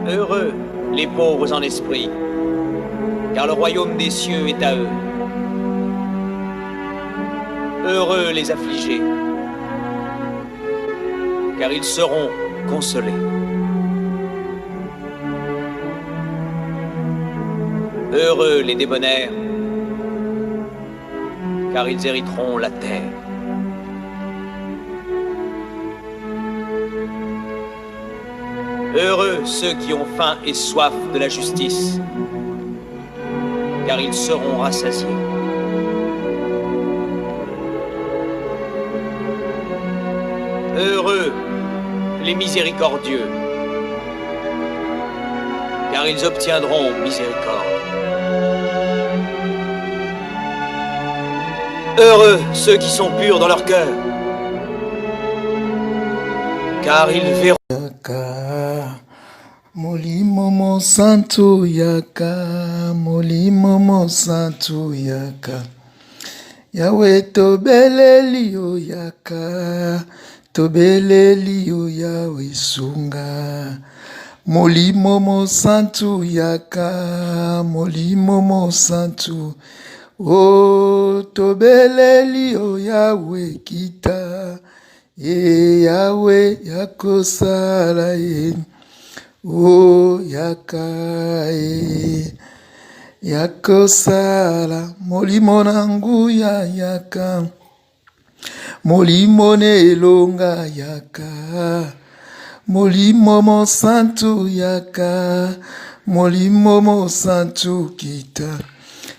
Heureux les pauvres en esprit, car le royaume des cieux est à eux. Heureux les affligés, car ils seront consolés. Heureux les débonnaires, car ils hériteront la terre. Heureux ceux qui ont faim et soif de la justice, car ils seront rassasiés. Heureux les miséricordieux, car ils obtiendront miséricorde. Heureux ceux qui sont purs dans leur cœur, car ils verront. Molimo santo yaka, molimo santo yaka. Yahweh tobeleli o yaka, tobeleli o Yahweh sunga. Molimo santo yaka, molimo santo. Oh tobeleli o Yahweh kita, Yahweh yakosala Oh yaka yakosala molimo nangu ya yaka molimo nelonga yaka molimo mo santu yaka molimo mo santu kita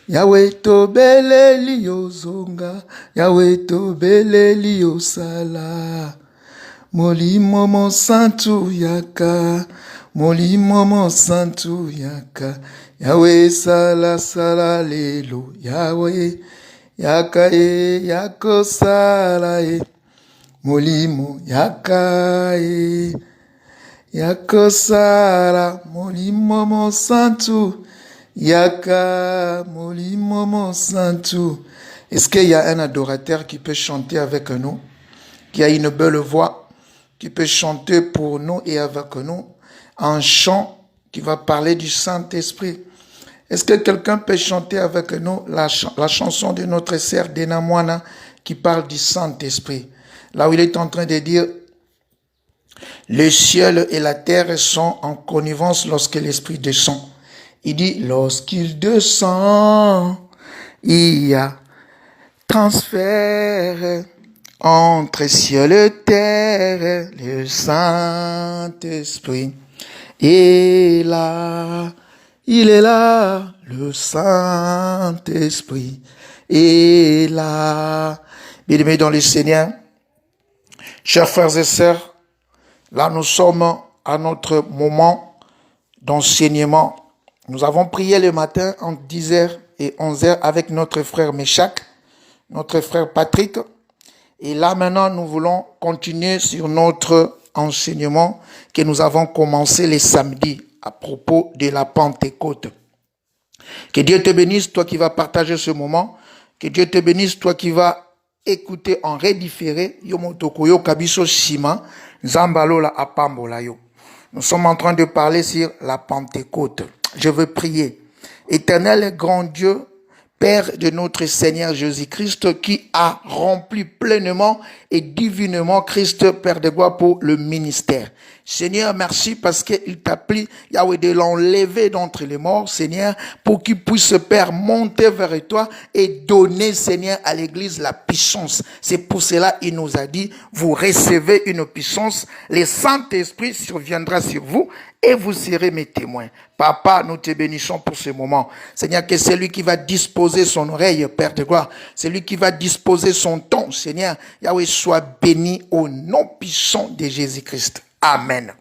Yahweh tobeleli ozonga Yahweh tobeleli osala molimo mo santu yaka molimo mo santu yaka Yahweh sala sala lelo Yahweh yaka yako sala molimo yaka yako sala molimo mo santu yaka molimo mo santu. Est-ce qu'il y a un adorateur qui peut chanter avec nous, qui a une belle voix, qui peut chanter pour nous et avec nous un chant qui va parler du Saint-Esprit? Est-ce que quelqu'un peut chanter avec nous la chanson de notre sœur Dena Moana qui parle du Saint-Esprit? Là où il est en train de dire « Le ciel et la terre sont en connivence lorsque l'Esprit descend ». Il dit « Lorsqu'il descend, il y a transfert entre ciel et terre, le Saint-Esprit. Et là, il est là, le Saint-Esprit. Et là, bien-aimés dans le Seigneur, chers frères et sœurs, là nous sommes à notre moment d'enseignement. Nous avons prié le matin entre 10h et 11h avec notre frère Méchac, notre frère Patrick. Et là maintenant, nous voulons continuer sur notre enseignement que nous avons commencé les samedis à propos de la Pentecôte. Que Dieu te bénisse, toi qui vas partager ce moment. Que Dieu te bénisse, toi qui vas écouter en redifféré. Yomotokoyo kabiso shima, zambalola apambola yo. Nous sommes en train de parler sur la Pentecôte. Je veux prier. Éternel et grand Dieu, Père de notre Seigneur Jésus-Christ, qui a rempli pleinement et divinement Christ, Père de gloire, pour le ministère. Seigneur, merci parce qu'il t'a pris, Yahweh, de l'enlever d'entre les morts, Seigneur, pour qu'il puisse, Père, monter vers toi et donner, Seigneur, à l'Église la puissance. C'est pour cela qu'il nous a dit, vous recevez une puissance, le Saint-Esprit surviendra sur vous et vous serez mes témoins. Papa, nous te bénissons pour ce moment. Seigneur, que c'est lui qui va disposer son oreille, Père de gloire. C'est lui qui va disposer son temps, Seigneur. Yahweh, soit béni au nom puissant de Jésus-Christ. Amen.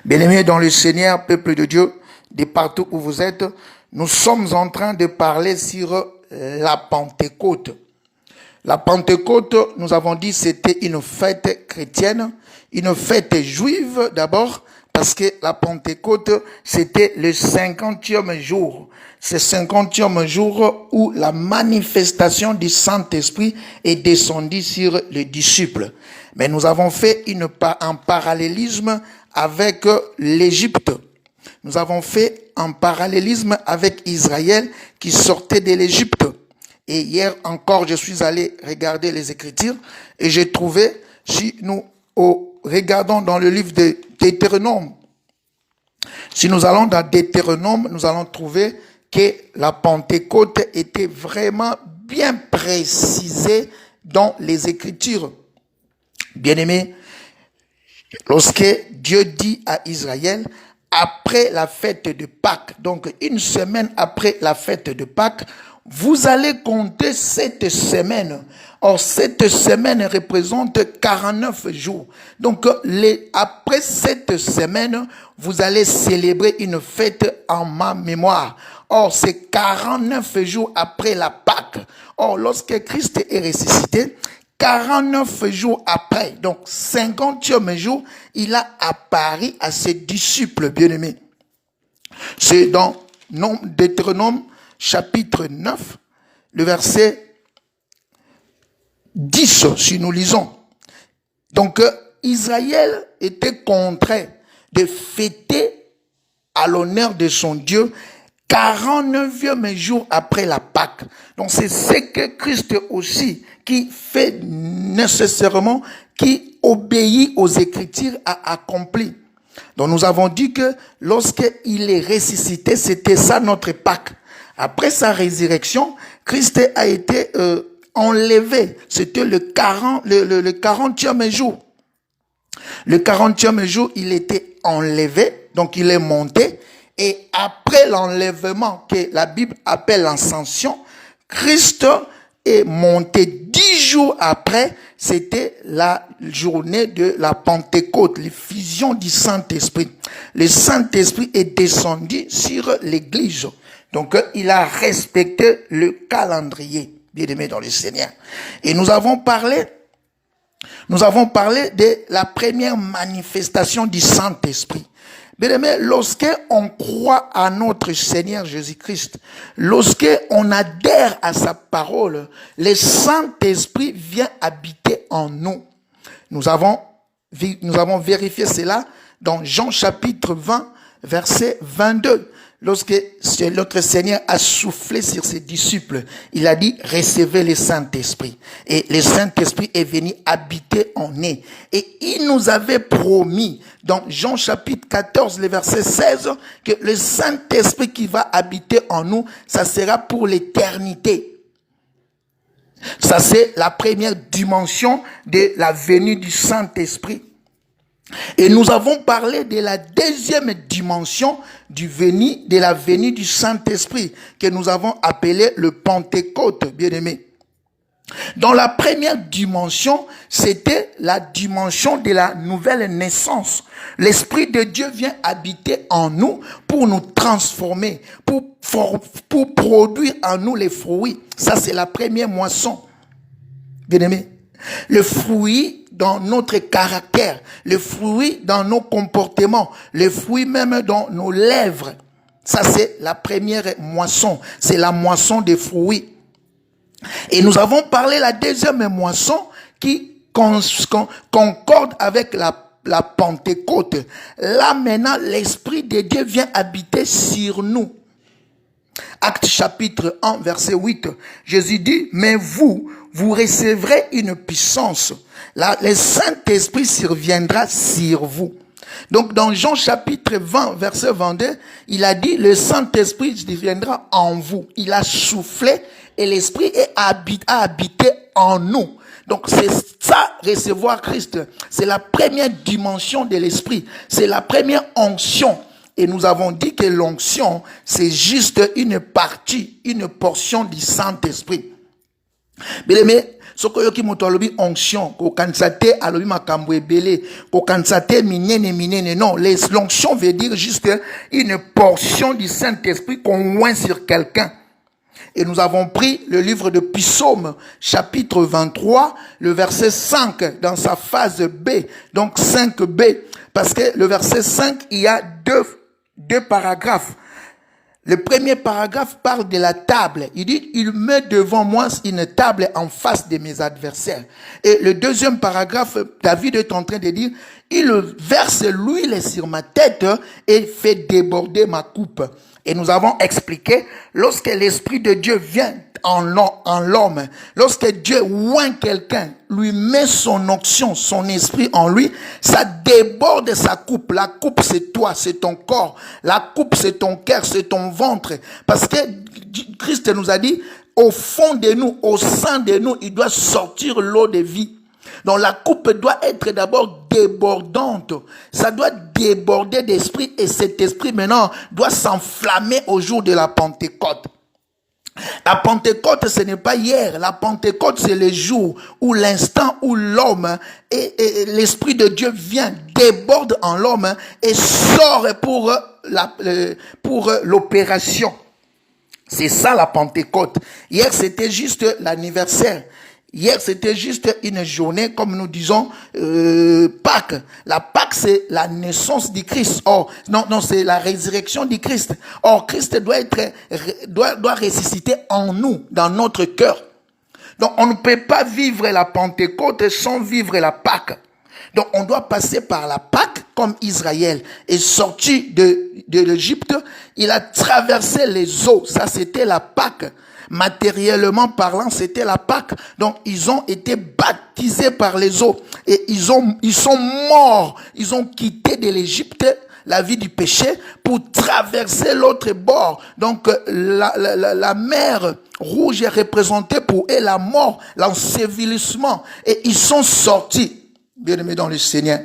Bien-aimés dans le Seigneur, peuple de Dieu, de partout où vous êtes, nous sommes en train de parler sur la Pentecôte. La Pentecôte, nous avons dit, c'était une fête chrétienne, une fête juive d'abord, parce que la Pentecôte, c'était le 50e jour. C'est 50e jour où la manifestation du Saint-Esprit est descendue sur les disciples. Mais nous avons fait un parallélisme avec l'Égypte. Nous avons fait un parallélisme avec Israël qui sortait de l'Égypte. Et hier encore, je suis allé regarder les Écritures et j'ai trouvé, si nous regardons dans le livre de Deutéronome, si nous allons dans Deutéronome, nous allons trouver que la Pentecôte était vraiment bien précisée dans les Écritures. Bien-aimés, lorsque Dieu dit à Israël, après la fête de Pâques, donc une semaine après la fête de Pâques, vous allez compter cette semaine. Or, cette semaine représente 49 jours. Donc, après cette semaine, vous allez célébrer une fête en ma mémoire. Or, c'est 49 jours après la Pâque. Or, lorsque Christ est ressuscité, 49 jours après, donc 50e jour, il a apparu à ses disciples bien-aimés. C'est dans Deutéronome chapitre 9, le verset 10, si nous lisons. Donc, Israël était contraint de fêter à l'honneur de son Dieu 49e jour après la Pâque. Donc, c'est ce que Christ aussi, qui fait nécessairement, qui obéit aux Écritures, a accompli. Donc, nous avons dit que lorsqu'il est ressuscité, c'était ça notre Pâque. Après sa résurrection, Christ a été enlevé. C'était le 40e jour. Le 40e jour, il était enlevé, donc il est monté. Et après l'enlèvement que la Bible appelle l'ascension, Christ est monté 10 jours après. C'était la journée de la Pentecôte, l'effusion du Saint-Esprit. Le Saint-Esprit est descendu sur l'Église. Donc, il a respecté le calendrier, bien-aimé dans le Seigneur. Et nous avons parlé de la première manifestation du Saint-Esprit. Bien-aimé, lorsqu'on croit à notre Seigneur Jésus-Christ, lorsqu'on adhère à sa parole, le Saint-Esprit vient habiter en nous. Nous avons vérifié cela dans Jean chapitre 20, verset 22. Lorsque notre Seigneur a soufflé sur ses disciples, il a dit, recevez le Saint-Esprit. Et le Saint-Esprit est venu habiter en eux. Et il nous avait promis, dans Jean chapitre 14, le verset 16, que le Saint-Esprit qui va habiter en nous, ça sera pour l'éternité. Ça, c'est la première dimension de la venue du Saint-Esprit. Et nous avons parlé de la deuxième dimension de la venue du Saint-Esprit, que nous avons appelé le Pentecôte, bien-aimé. Dans la première dimension, c'était la dimension de la nouvelle naissance. L'Esprit de Dieu vient habiter en nous pour nous transformer, pour produire en nous les fruits. Ça, c'est la première moisson, bien-aimé. Le fruit dans notre caractère, le fruit dans nos comportements, le fruit même dans nos lèvres. Ça, c'est la première moisson. C'est la moisson des fruits. Et nous avons parlé de la deuxième moisson qui concorde avec la Pentecôte. Là, maintenant, l'Esprit de Dieu vient habiter sur nous. Actes chapitre 1, verset 8. Jésus dit, mais vous recevrez une puissance. Là, le Saint-Esprit surviendra sur vous. Donc, dans Jean chapitre 20, verset 22, il a dit, le Saint-Esprit viendra en vous. Il a soufflé et l'Esprit a habité en nous. Donc, c'est ça, recevoir Christ. C'est la première dimension de l'Esprit. C'est la première onction. Et nous avons dit que l'onction, c'est juste une partie, une portion du Saint-Esprit. Bien-aimé, sokoyoki moto alobi onction, ko kansate alobi makambo ebele, ko kansate minene. Non, l'onction veut dire juste une portion du Saint-Esprit qu'on oint sur quelqu'un. Et nous avons pris le livre de Psaume, chapitre 23, le verset 5, dans sa phase B, donc 5b. Parce que le verset 5, il y a deux paragraphes. Le premier paragraphe parle de la table. Il dit, il met devant moi une table en face de mes adversaires. Et le deuxième paragraphe, David est en train de dire, il verse l'huile sur ma tête et fait déborder ma coupe. Et nous avons expliqué, lorsque l'Esprit de Dieu vient en l'homme, lorsque Dieu oint quelqu'un, lui met son onction, son esprit en lui, ça déborde sa coupe. La coupe, c'est toi, c'est ton corps. La coupe, c'est ton cœur, c'est ton ventre. Parce que Christ nous a dit, au fond de nous, au sein de nous, il doit sortir l'eau de vie. Donc la coupe doit être d'abord débordante. Ça doit déborder d'esprit et cet esprit maintenant doit s'enflammer au jour de la Pentecôte. La Pentecôte, ce n'est pas hier. La Pentecôte, c'est le jour où l'instant où l'homme et l'Esprit de Dieu vient, déborde en l'homme et sort pour l'opération. C'est ça la Pentecôte. Hier, c'était juste l'anniversaire. Hier, c'était juste une journée, comme nous disons, Pâques. La Pâques, c'est la naissance du Christ. Or, non, c'est la résurrection du Christ. Or, Christ doit ressusciter en nous, dans notre cœur. Donc, on ne peut pas vivre la Pentecôte sans vivre la Pâques. Donc, on doit passer par la Pâques, comme Israël est sorti de l'Égypte. Il a traversé les eaux. Ça, c'était la Pâques. Matériellement parlant, c'était la Pâque. Donc, ils ont été baptisés par les eaux. Et ils sont morts. Ils ont quitté de l'Égypte la vie du péché pour traverser l'autre bord. Donc, la mer rouge est représentée pour eux la mort, l'ensevelissement. Et ils sont sortis, bien-aimés dans le Seigneur.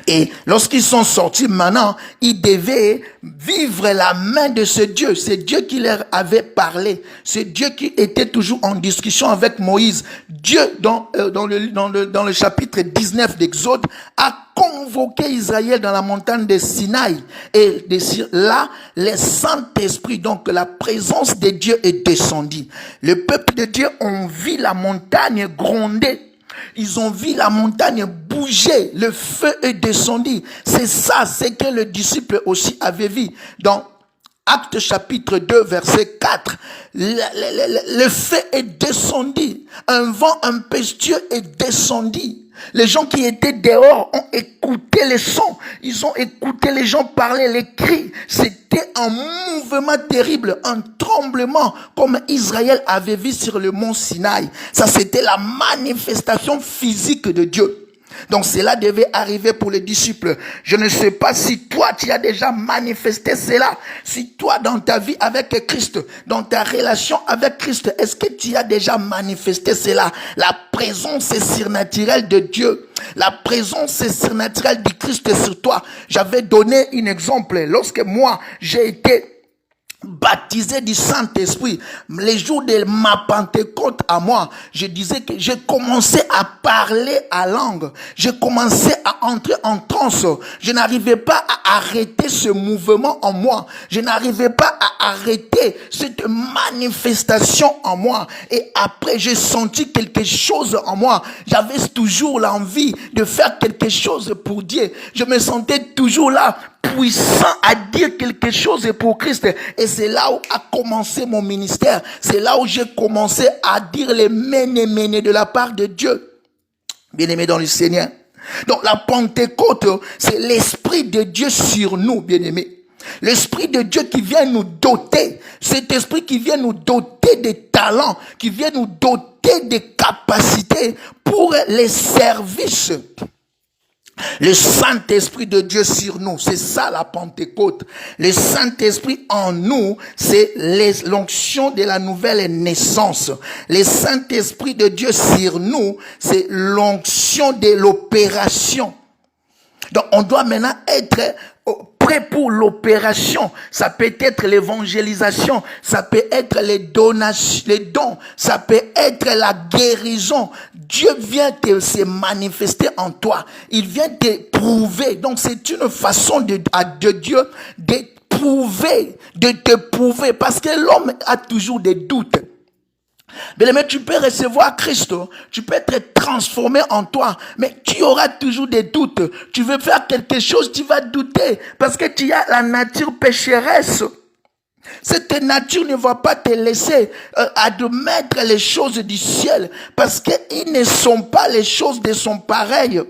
Et lorsqu'ils sont sortis maintenant, ils devaient vivre la main de ce Dieu. C'est Dieu qui leur avait parlé. C'est Dieu qui était toujours en discussion avec Moïse. Dieu, dans le chapitre 19 d'Exode, a convoqué Israël dans la montagne de Sinaï. Et là, le Saint-Esprit, donc la présence de Dieu est descendue. Le peuple de Dieu ont vu la montagne gronder. Ils ont vu la montagne bouger, le feu est descendu. C'est ça, c'est que le disciple aussi avait vu. Dans Actes chapitre 2, verset 4, le feu est descendu. Un vent impétueux est descendu. Les gens qui étaient dehors ont écouté les sons. Ils ont écouté les gens parler, les cris. C'était un mouvement terrible, un tremblement comme Israël avait vu sur le mont Sinaï. Ça, c'était la manifestation physique de Dieu. Donc cela devait arriver pour les disciples. Je ne sais pas si toi tu as déjà manifesté cela. Si toi dans ta vie avec Christ, dans ta relation avec Christ, est-ce que tu as déjà manifesté cela? La présence surnaturelle de Dieu. La présence surnaturelle du Christ sur toi. J'avais donné un exemple. Lorsque moi j'ai été baptisé du Saint-Esprit, les jours de ma Pentecôte à moi, je disais que j'ai commencé à parler à langue, j'ai commencé à entrer en transe, je n'arrivais pas à arrêter ce mouvement en moi, je n'arrivais pas à arrêter cette manifestation en moi, et après j'ai senti quelque chose en moi, j'avais toujours l'envie de faire quelque chose pour Dieu, je me sentais toujours là, puissant à dire quelque chose pour Christ. Et c'est là où a commencé mon ministère. C'est là où j'ai commencé à dire les méné de la part de Dieu. Bien-aimés dans le Seigneur. Donc la Pentecôte, c'est l'Esprit de Dieu sur nous, bien-aimés. L'Esprit de Dieu qui vient nous doter. Cet Esprit qui vient nous doter des talents, qui vient nous doter des capacités pour les services. Le Saint-Esprit de Dieu sur nous, c'est ça la Pentecôte. Le Saint-Esprit en nous, c'est l'onction de la nouvelle naissance. Le Saint-Esprit de Dieu sur nous, c'est l'onction de l'opération. Donc on doit maintenant être prêt pour l'opération. Ça peut être l'évangélisation, ça peut être les donations, les dons, ça peut être la guérison. Dieu vient se manifester en toi. Il vient te prouver. Donc c'est une façon de Dieu de te prouver. Parce que l'homme a toujours des doutes. Bien-aimé, tu peux recevoir Christ, tu peux être transformé en toi, mais tu auras toujours des doutes. Tu veux faire quelque chose, tu vas douter, parce que tu as la nature pécheresse. Cette nature ne va pas te laisser admettre les choses du ciel, parce qu'ils ne sont pas les choses de son pareil.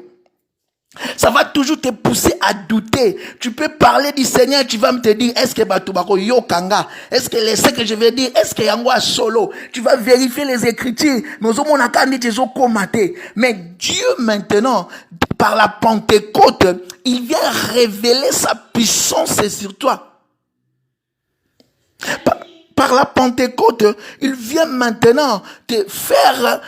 Ça va toujours te pousser à douter. Tu peux parler du Seigneur, tu vas me te dire, est-ce que Batubako Yokanga? Est-ce que ce que je vais dire, est-ce que Yangwa solo? Tu vas vérifier les Écritures. Mais Dieu maintenant, par la Pentecôte, il vient révéler sa puissance sur toi. Par la Pentecôte, il vient maintenant te faire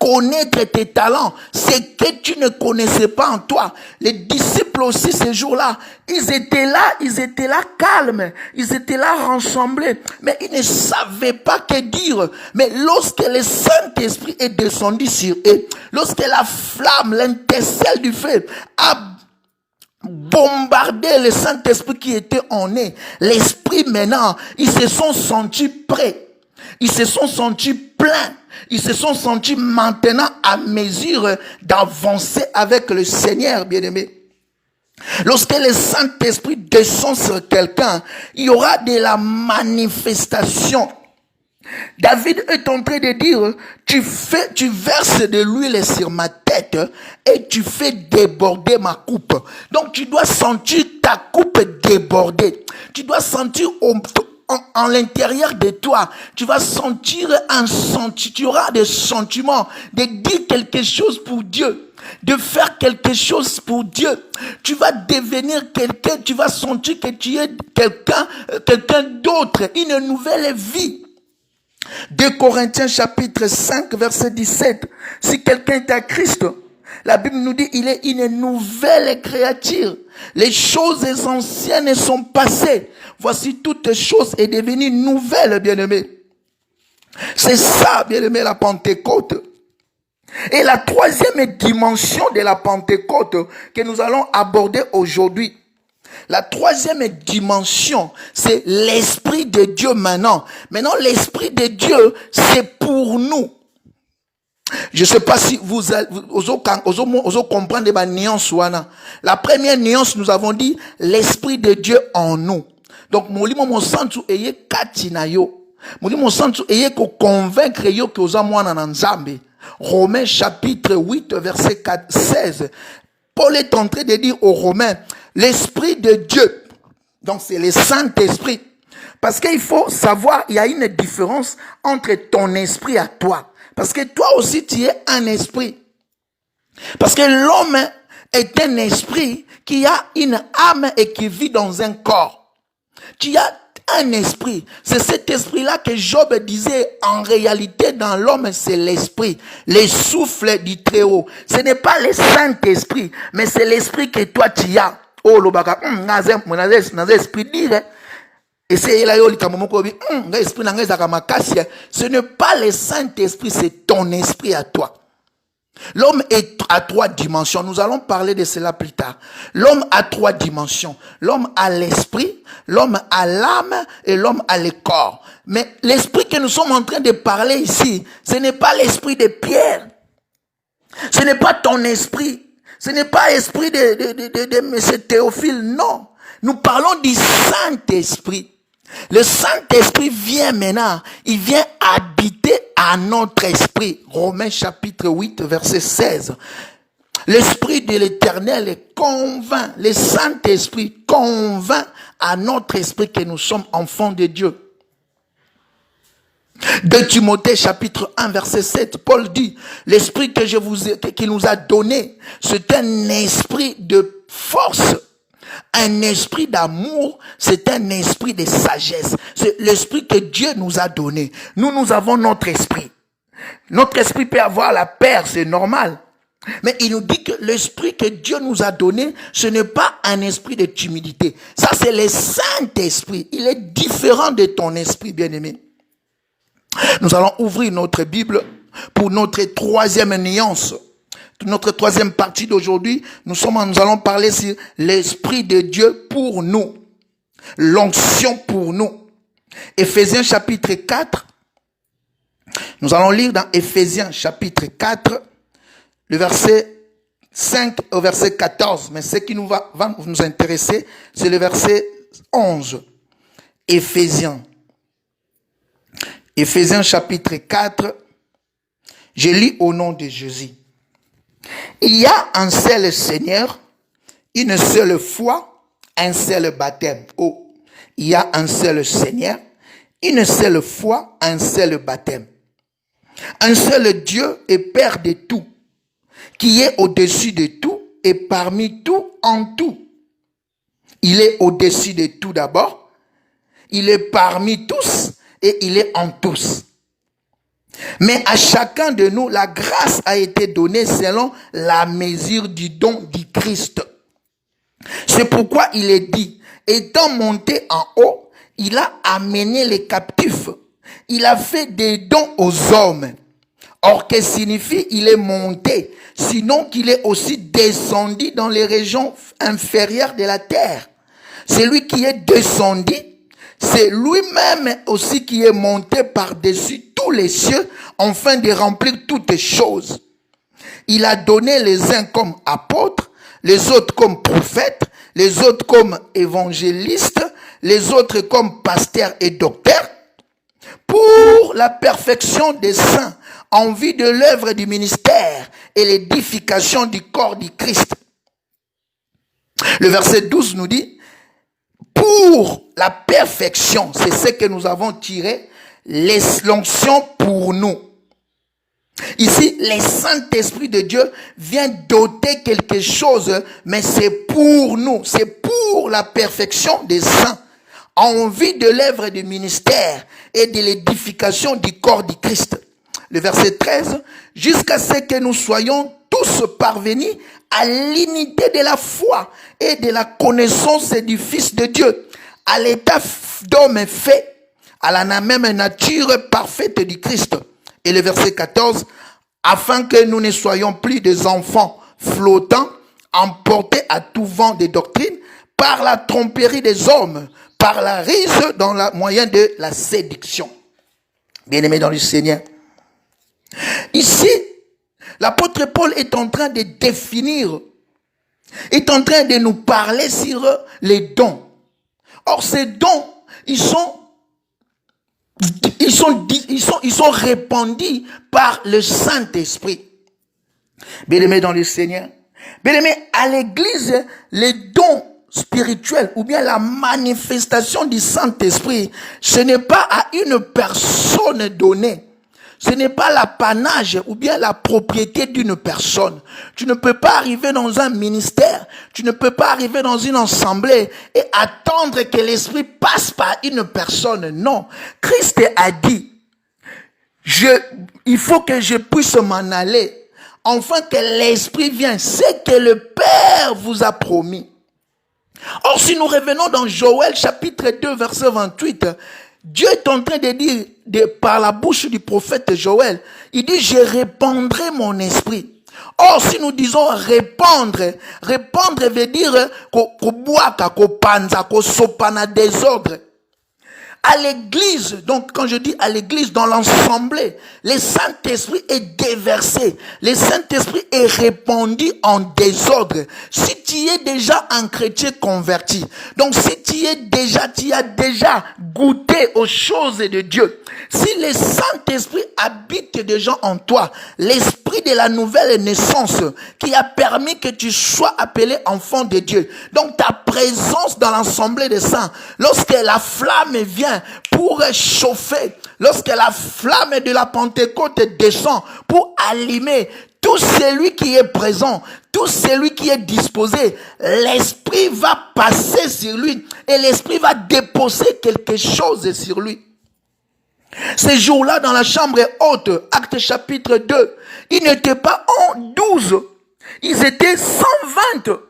connaître tes talents, ce que tu ne connaissais pas en toi. Les disciples aussi, ces jours-là, ils étaient là calmes, ils étaient là rassemblés, mais ils ne savaient pas que dire. Mais lorsque le Saint-Esprit est descendu sur eux, lorsque la flamme, l'intercelle du feu a bombardé le Saint-Esprit qui était en eux, l'Esprit maintenant, ils se sont sentis prêts, ils se sont sentis pleins, ils se sont sentis maintenant à mesure d'avancer avec le Seigneur, bien-aimé. Lorsque le Saint-Esprit descend sur quelqu'un, il y aura de la manifestation. David est en train de dire, tu verses de l'huile sur ma tête et tu fais déborder ma coupe. Donc tu dois sentir ta coupe déborder. Tu dois sentir en l'intérieur de toi, tu vas sentir tu auras des sentiments de dire quelque chose pour Dieu, de faire quelque chose pour Dieu. Tu vas devenir quelqu'un, tu vas sentir que tu es quelqu'un d'autre, une nouvelle vie. 2 Corinthiens chapitre 5 verset 17. Si quelqu'un est à Christ, la Bible nous dit il est une nouvelle créature. Les choses anciennes sont passées. Voici toutes choses est devenues nouvelles, bien-aimés. C'est ça, bien-aimé, la Pentecôte. Et la troisième dimension de la Pentecôte que nous allons aborder aujourd'hui. La troisième dimension, c'est l'Esprit de Dieu maintenant. Maintenant, l'Esprit de Dieu, c'est pour nous. Je ne sais pas si vous comprenez la nuance. La première nuance, nous avons dit l'Esprit de Dieu en nous. Donc, mon sentu eye katina yo. Mon sentu eye ko convaincre yo que oza mwana na Nzambe. Romains chapitre 8 verset 16. Paul est en train de dire aux Romains, l'Esprit de Dieu, donc c'est le Saint-Esprit. Parce qu'il faut savoir, il y a une différence entre ton esprit à toi. Parce que toi aussi, tu es un esprit. Parce que l'homme est un esprit qui a une âme et qui vit dans un corps. Tu as un esprit. C'est cet esprit-là que Job disait, en réalité, dans l'homme, c'est l'esprit. Le souffle du Très-Haut. Ce n'est pas le Saint-Esprit, mais c'est l'esprit que toi tu as. Oh, le baga, esprit dire. Et c'est là, ce n'est pas le Saint-Esprit, c'est ton esprit à toi. L'homme est à 3 dimensions. Nous allons parler de cela plus tard. L'homme a 3 dimensions. L'homme a l'esprit, l'homme a l'âme et l'homme a le corps. Mais l'esprit que nous sommes en train de parler ici, ce n'est pas l'esprit de Pierre. Ce n'est pas ton esprit. Ce n'est pas l'esprit de M. Théophile. Non. Nous parlons du Saint-Esprit. Le Saint-Esprit vient maintenant, il vient habiter à notre esprit. Romains chapitre 8 verset 16. L'Esprit de l'Éternel convainc, le Saint-Esprit convainc à notre esprit que nous sommes enfants de Dieu. 2 Timothée chapitre 1 verset 7, Paul dit, l'esprit qu'il nous a donné, c'est un esprit de force. Un esprit d'amour, c'est un esprit de sagesse. C'est l'esprit que Dieu nous a donné. Nous avons notre esprit. Notre esprit peut avoir la peur, c'est normal. Mais il nous dit que l'esprit que Dieu nous a donné, ce n'est pas un esprit de timidité. Ça, c'est le Saint-Esprit. Il est différent de ton esprit, bien-aimé. Nous allons ouvrir notre Bible pour notre troisième nuance. Notre troisième partie d'aujourd'hui, nous allons parler sur l'Esprit de Dieu pour nous. L'onction pour nous. Éphésiens chapitre 4, Nous allons lire dans Éphésiens chapitre 4, le verset 5 au verset 14. Mais ce qui va nous intéresser, c'est le verset 11. Éphésiens chapitre 4, je lis au nom de Jésus. Il y a un seul Seigneur, une seule foi, un seul baptême. Oh, il y a un seul Seigneur, une seule foi, un seul baptême. Un seul Dieu et Père de tout, qui est au-dessus de tout et parmi tout en tout. Il est au-dessus de tout d'abord, il est parmi tous et il est en tous. Mais à chacun de nous, la grâce a été donnée selon la mesure du don du Christ. C'est pourquoi il est dit, étant monté en haut, il a amené les captifs. Il a fait des dons aux hommes. Or, que signifie il est monté? Sinon qu'il est aussi descendu dans les régions inférieures de la terre. C'est lui qui est descendu. C'est lui-même aussi qui est monté par-dessus tous les cieux, afin de remplir toutes choses. Il a donné les uns comme apôtres, les autres comme prophètes, les autres comme évangélistes, les autres comme pasteurs et docteurs, pour la perfection des saints, en vue de l'œuvre du ministère et l'édification du corps du Christ. Le verset 12 nous dit, pour la perfection, c'est ce que nous avons tiré, l'onction pour nous. Ici, le Saint-Esprit de Dieu vient doter quelque chose, mais c'est pour nous, c'est pour la perfection des saints, en vue de l'œuvre du ministère et de l'édification du corps du Christ. Le verset 13, jusqu'à ce que nous soyons tous parvenus à l'unité de la foi et de la connaissance du Fils de Dieu, à l'état d'homme fait, à la même nature parfaite du Christ. Et le verset 14, afin que nous ne soyons plus des enfants flottants, emportés à tout vent de doctrine, par la tromperie des hommes, par la ruse dans le moyen de la séduction. Bien-aimés dans le Seigneur, ici, l'apôtre Paul est en train de définir, est en train de nous parler sur les dons. Or, ces dons, ils sont répandus par le Saint-Esprit. Bien-aimés dans le Seigneur. Bien-aimés, à l'église, les dons spirituels ou bien la manifestation du Saint-Esprit, ce n'est pas à une personne donnée. Ce n'est pas l'apanage ou bien la propriété d'une personne. Tu ne peux pas arriver dans un ministère, tu ne peux pas arriver dans une assemblée et attendre que l'Esprit passe par une personne. Non. Christ a dit, il faut que je puisse m'en aller, afin que l'Esprit vienne. C'est que le Père vous a promis. Or, si nous revenons dans Joël chapitre 2, verset 28, Dieu est en train de dire, par la bouche du prophète Joël, il dit, je répandrai mon esprit. Or, si nous disons répandre veut dire qu'on boit, qu'on panza, qu'on sopana désordre. À l'église, donc quand je dis à l'église, dans l'assemblée, le Saint-Esprit est déversé. Le Saint-Esprit est répandu en désordre. Si tu es déjà un chrétien converti, donc si tu as déjà goûté aux choses de Dieu, si le Saint-Esprit habite déjà en toi, l'esprit de la nouvelle naissance qui a permis que tu sois appelé enfant de Dieu, donc ta présence dans l'assemblée des saints, lorsque la flamme vient pour chauffer, lorsque la flamme de la Pentecôte descend pour allumer tout celui qui est présent, tout celui qui est disposé, l'Esprit va passer sur lui et l'Esprit va déposer quelque chose sur lui. Ces jours-là, dans la chambre haute, Actes chapitre 2, ils n'étaient pas en 12, ils étaient 120.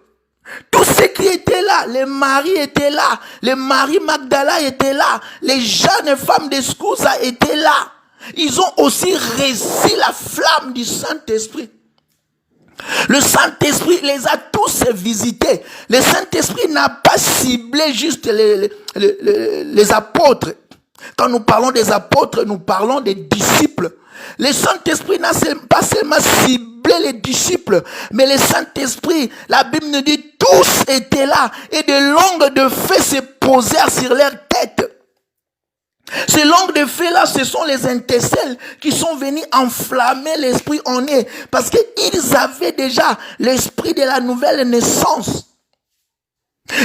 Tous ceux qui étaient là, les maris étaient là, les Marie Magdala étaient là, les jeunes femmes de Scouza étaient là. Ils ont aussi reçu la flamme du Saint-Esprit. Le Saint-Esprit les a tous visités. Le Saint-Esprit n'a pas ciblé juste les apôtres. Quand nous parlons des apôtres, nous parlons des disciples. Le Saint-Esprit n'a pas seulement ciblé les disciples, mais le Saint-Esprit, la Bible nous dit, tous étaient là et de langues de feu se posèrent sur leur tête. Ces langues de feu là, ce sont les intercelles qui sont venus enflammer l'esprit en eux, parce qu'ils avaient déjà l'esprit de la nouvelle naissance.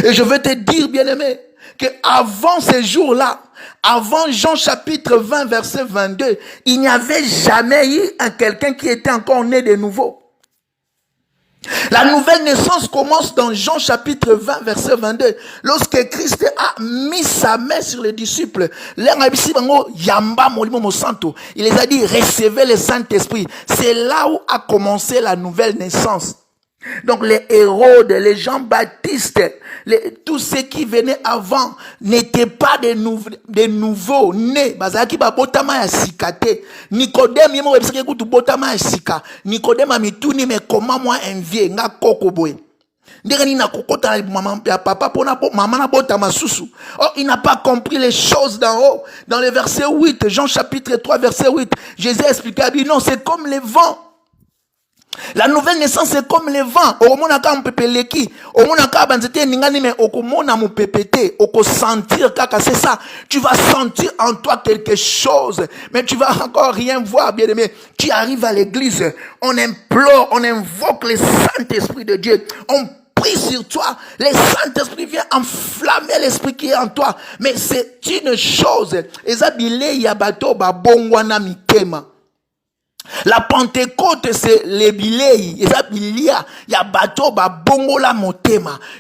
Et je veux te dire, bien-aimé, que avant ces jours-là, avant Jean chapitre 20, verset 22, il n'y avait jamais eu quelqu'un qui était encore né de nouveau. La nouvelle naissance commence dans Jean chapitre 20, verset 22. Lorsque Christ a mis sa main sur les disciples, il les a dit, recevez le Saint-Esprit. C'est là où a commencé la nouvelle naissance. Donc les Hérode, les Jean-Baptiste, tous ceux qui venaient avant n'étaient pas des nouveaux nés. Nicodème, Nicodème a mis tout mais comment moi envier nga kokoboy. Il n'a pas compris les choses d'en haut. Dans le verset 8, Jean chapitre 3, verset 8, Jésus a expliqué, non, c'est comme les vents. La nouvelle naissance c'est comme le vent. C'est ça. Tu vas sentir en toi quelque chose, mais tu vas encore rien voir, bien aimé. Tu arrives à l'église, on implore, on invoque le Saint-Esprit de Dieu. On prie sur toi. Le Saint-Esprit vient enflammer l'esprit qui est en toi. Mais c'est une chose. La Pentecôte, c'est les bilei.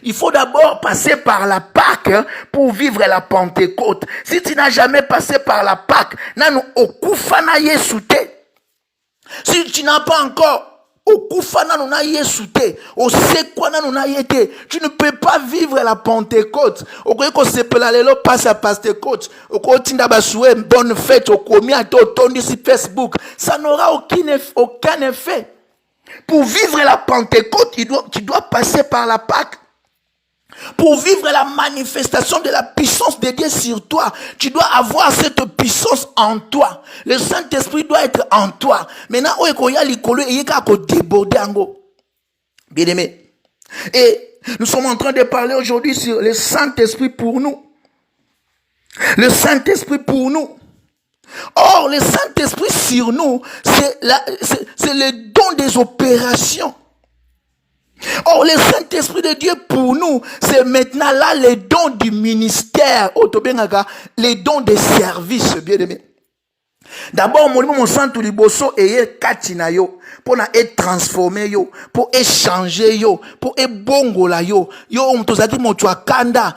Il faut d'abord passer par la Pâque pour vivre la Pentecôte. Si tu n'as jamais passé par la Pâque, si tu n'as pas encore tu ne peux pas vivre la Pentecôte. Bonne fête sur Facebook. Ça n'aura aucun effet. Pour vivre la Pentecôte, tu dois passer par la Pâque. Pour vivre la manifestation de la puissance de Dieu sur toi, tu dois avoir cette puissance en toi. Le Saint-Esprit doit être en toi. Maintenant, bien aimé. Et nous sommes en train de parler aujourd'hui sur le Saint-Esprit pour nous. Le Saint-Esprit pour nous. Or, le Saint-Esprit sur nous, c'est le don des opérations. Or, le Saint-Esprit de Dieu pour nous, c'est maintenant là les dons du ministère, les dons des services, bien aimé. D'abord, mon sang tout liboso et katina yo, pour être transformé yo, pour échanger yo, pour être bongo la yo, on te dit mon toi kanda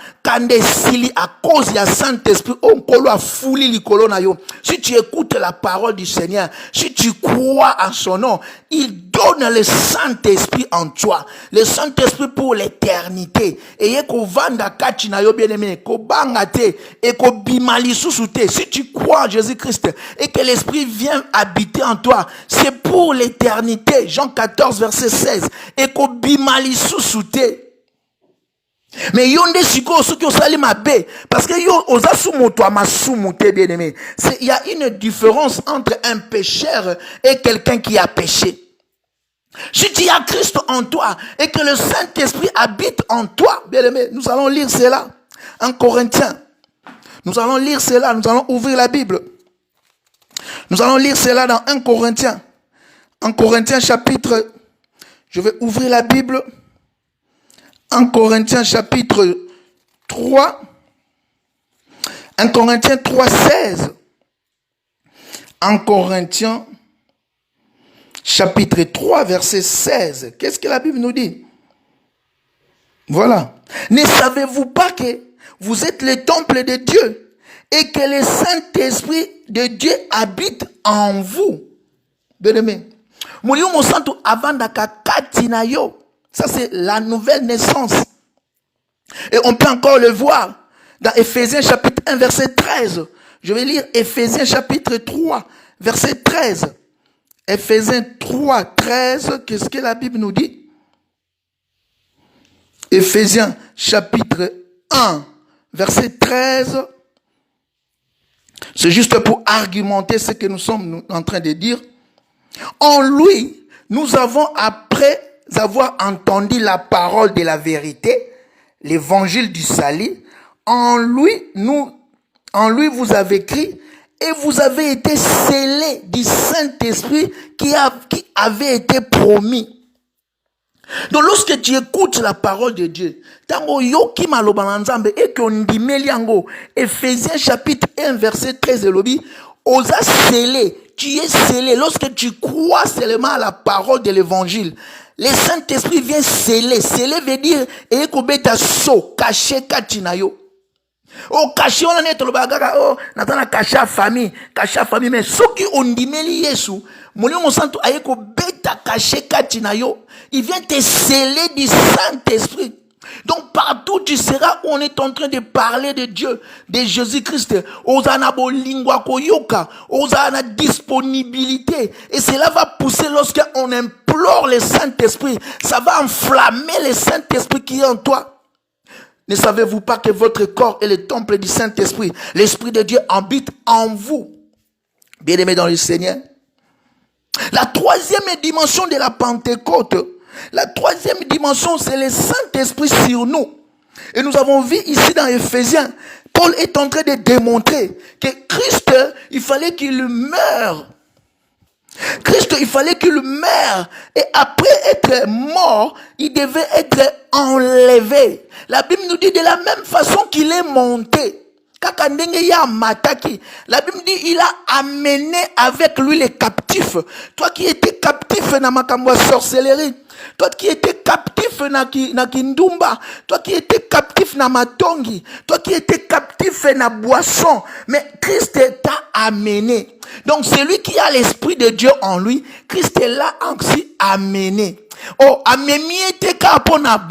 sili à cause du Saint-Esprit, on kolo a fouli li kolona yo. Si tu écoutes la parole du Seigneur, si tu crois en son nom, il donne le Saint-Esprit en toi, le Saint-Esprit pour l'éternité. Et yeko vanda katina yo bien aimé, ko bangate et ko bimali susute. Si tu crois en Jésus-Christ et que l'Esprit vient habiter en toi, c'est pour l'éternité. Jean 14, verset 16. Et ko bimali susute. Mais yonde siko suki osali mabe parce que yo ozasu moto amasumute bien aimé. Il y a une différence entre un pécheur et quelqu'un qui a péché. Si tu as Christ en toi et que le Saint-Esprit habite en toi, bien aimé, nous allons lire cela en Corinthiens. Nous allons lire cela, nous allons ouvrir la Bible. Nous allons lire cela dans 1 Corinthiens. En Corinthiens chapitre, je vais ouvrir la Bible. 1 Corinthiens chapitre 3. 1 Corinthiens 3, 16. 1 Corinthiens chapitre 3, verset 16. Qu'est-ce que la Bible nous dit? Voilà. Ne savez-vous pas que vous êtes le temple de Dieu et que le Saint-Esprit de Dieu habite en vous? Bien-aimé. Ça, c'est la nouvelle naissance. Et on peut encore le voir dans Éphésiens chapitre 1, verset 13. Je vais lire Éphésiens chapitre 3, verset 13. Éphésiens 3, 13. Qu'est-ce que la Bible nous dit? Éphésiens chapitre 1, verset 13. C'est juste pour argumenter ce que nous sommes en train de dire. En lui, nous avons, après avoir entendu la parole de la vérité, l'évangile du salut, en lui, vous avez cru et vous avez été scellés du Saint-Esprit qui avait été promis. Donc lorsque tu écoutes la parole de Dieu, tango yoki maloba na Nzambe et que ondimeli yango, Ephésiens chapitre 1 verset 13 elobi, osa scellé, tu es scellé lorsque tu crois seulement à la parole de l'évangile. Le Saint-Esprit vient sceller. Sceller veut dire et kobeta so caché katinayo. Oh caché on est le bagara oh natana caché famille mais ceux qui ondimeli Yesu, molimo santo ayeko beta caché katinayo. Il vient te sceller du Saint-Esprit. Donc partout tu seras où on est en train de parler de Dieu, de Jésus-Christ, osana bolingwa koyoka, osana disponibilité. Et cela va pousser lorsqu'on implore le Saint-Esprit. Ça va enflammer le Saint-Esprit qui est en toi. Ne savez-vous pas que votre corps est le temple du Saint-Esprit? L'Esprit de Dieu habite en vous. Bien-aimés dans le Seigneur. La troisième dimension de la Pentecôte, la troisième dimension, c'est le Saint-Esprit sur nous. Et nous avons vu ici dans Ephésiens, Paul est en train de démontrer que Christ, il fallait qu'il meure. Christ, il fallait qu'il meure. Et après être mort, il devait être enlevé. La Bible nous dit de la même façon qu'il est monté. La Bible dit il a amené avec lui les captifs. Toi qui étais captif na makambo sorcellerie, toi qui étais captif na kindumba, toi qui étais captif na matongi, toi qui étais captif na boisson, mais Christ t'a amené. Donc celui qui a l'Esprit de Dieu en lui, Christ l'a aussi amené. Oh, amémié te ka pona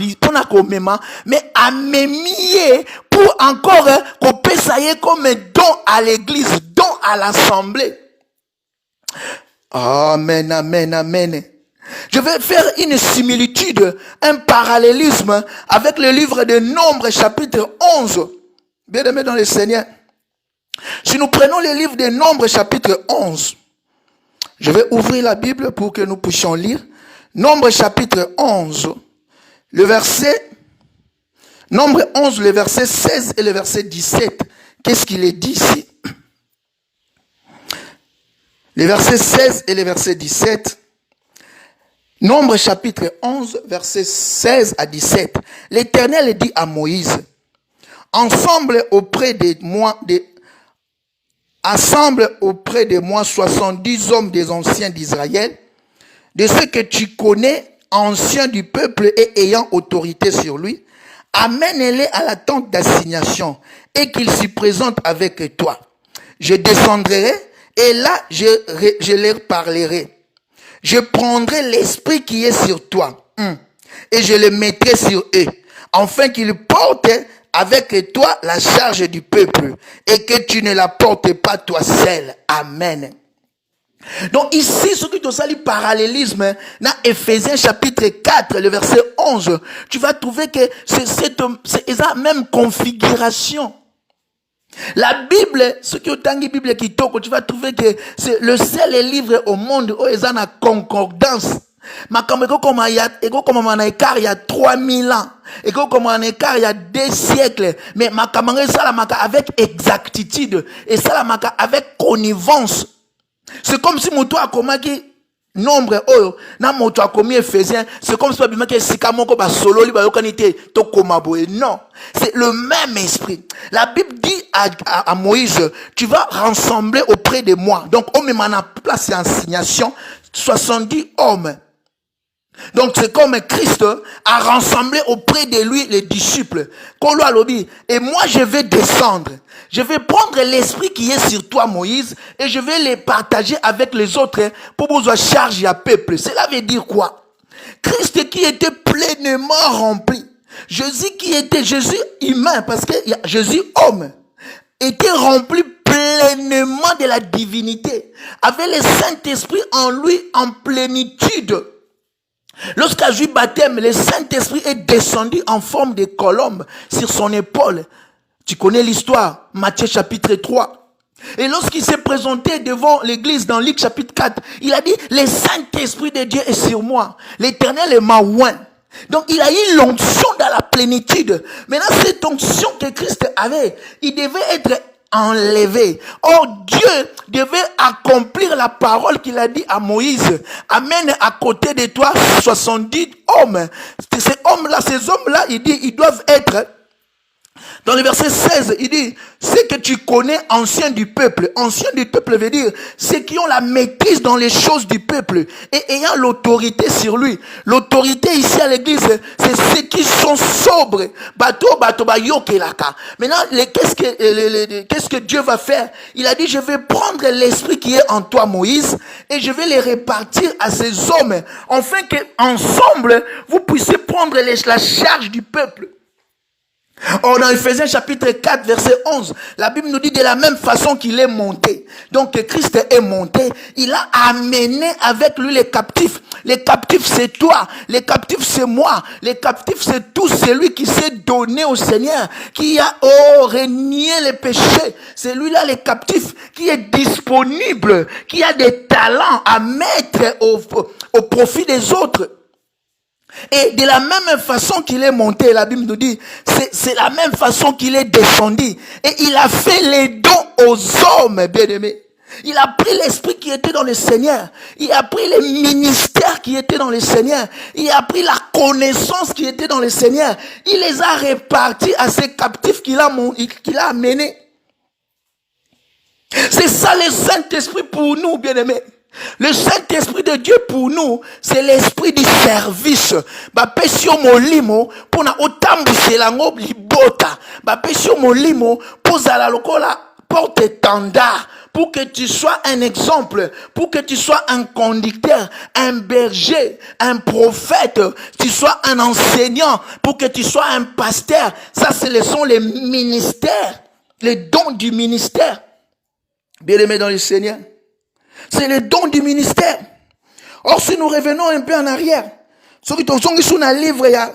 komema, mais amémié pour encore qu'on peut sailler comme don à l'église, don à l'assemblée. Amen, amen, amen. Je vais faire une similitude, un parallélisme avec le livre de Nombres chapitre 11. Bien-aimés dans le Seigneur. Si nous prenons le livre de Nombres chapitre 11, je vais ouvrir la Bible pour que nous puissions lire. Nombre chapitre 11, le verset, Nombre 11, le verset 16 et le verset 17. Qu'est-ce qu'il est dit ici? Le verset 16 et le verset 17. Nombre chapitre 11, verset 16 à 17. L'Éternel dit à Moïse, assemble auprès de moi 70 hommes des anciens d'Israël, de ceux que tu connais, anciens du peuple et ayant autorité sur lui, amène-les à la tente d'assignation et qu'ils s'y présentent avec toi. Je descendrai et là je leur parlerai. Je prendrai l'esprit qui est sur toi et je le mettrai sur eux, afin qu'ils portent avec toi la charge du peuple et que tu ne la portes pas toi seul. Amen. Donc ici, ce que tu as lu parallélisme, dans Ephésiens chapitre 4, le verset 11, tu vas trouver que c'est la même configuration. La Bible, ce que tu as lu Bible qui toque, tu vas trouver que c'est le seul livre au monde où il y a une concordance. Makambo comme il y a 3000 ans, et comme un écart il y a 2 siècles, mais makambo ça la avec exactitude et ça la avec connivence. C'est comme si moto a komaki nombre oyo na moto a commis Ephésiens, c'est comme si babimaki sikamoko ba solo li ba yokanité to komaboye. Non, c'est le même esprit. La Bible dit à Moïse, tu vas rassembler auprès de moi. Donc on me met en place l'assignation 70 hommes. Donc c'est comme Christ a rassemblé auprès de lui les disciples. Et moi je vais descendre. Je vais prendre l'esprit qui est sur toi Moïse et je vais les partager avec les autres pour vous charger à peuple. Cela veut dire quoi? Christ qui était pleinement rempli. Jésus qui était Jésus humain parce que Jésus homme était rempli pleinement de la divinité. Avait le Saint-Esprit en lui en plénitude. Lorsqu'à Juif baptême, le Saint-Esprit est descendu en forme de colombe sur son épaule. Tu connais l'histoire, Matthieu chapitre 3. Et lorsqu'il s'est présenté devant l'église dans Luc chapitre 4, il a dit, le Saint-Esprit de Dieu est sur moi. L'Éternel est ma oint. Donc il a eu l'onction dans la plénitude. Maintenant, cette onction que Christ avait, il devait être enlevé. Or, Dieu devait accomplir la parole qu'il a dit à Moïse. Amène à côté de toi 70 hommes. Ces hommes-là, il dit, ils doivent être... Dans le verset 16, il dit, ceux que tu connais, anciens du peuple. Anciens du peuple veut dire, ceux qui ont la maîtrise dans les choses du peuple et ayant l'autorité sur lui. L'autorité ici à l'église, c'est ceux qui sont sobres. Maintenant, qu'est-ce que Dieu va faire? Il a dit, je vais prendre l'esprit qui est en toi, Moïse, et je vais les répartir à ces hommes, afin qu'ensemble, vous puissiez prendre la charge du peuple. Or, dans Ephésiens chapitre 4, verset 11, la Bible nous dit de la même façon qu'il est monté. Donc, Christ est monté. Il a amené avec lui les captifs. Les captifs, c'est toi. Les captifs, c'est moi. Les captifs, c'est tout celui qui s'est donné au Seigneur, qui a renié les péchés. C'est lui-là, les captifs, qui est disponible, qui a des talents à mettre au profit des autres. Et de la même façon qu'il est monté, la Bible nous dit, c'est la même façon qu'il est descendu. Et il a fait les dons aux hommes, bien-aimés. Il a pris l'esprit qui était dans le Seigneur. Il a pris les ministères qui étaient dans le Seigneur. Il a pris la connaissance qui était dans le Seigneur. Il les a répartis à ces captifs qu'il a amenés. C'est ça le Saint-Esprit pour nous, bien-aimés. Le Saint-Esprit de Dieu pour nous, c'est l'esprit du service. Bapesio molimo pona otambuselango libota. Bapesio molimo pozala lokola porte-étendard, pour que tu sois un exemple, pour que tu sois un conducteur, un berger, un prophète, tu sois un enseignant, pour que tu sois un pasteur. Ça, ce sont les ministères, les dons du ministère. Bien-aimés dans le Seigneur. C'est le don du ministère. Or, si nous revenons un peu en arrière, ce qui est sur le livre, il y a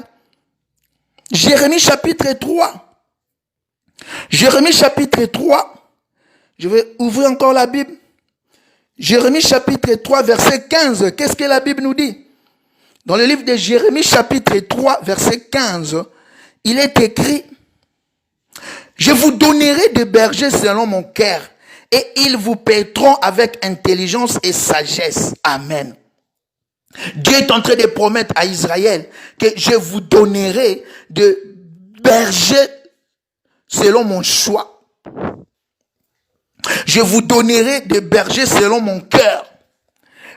Jérémie chapitre 3. Jérémie chapitre 3. Je vais ouvrir encore la Bible. Jérémie chapitre 3, verset 15. Qu'est-ce que la Bible nous dit? Dans le livre de Jérémie chapitre 3, verset 15, il est écrit, je vous donnerai des bergers selon mon cœur, et ils vous paieront avec intelligence et sagesse. Amen. Dieu est en train de promettre à Israël que je vous donnerai de bergers selon mon choix. Je vous donnerai des bergers selon mon cœur.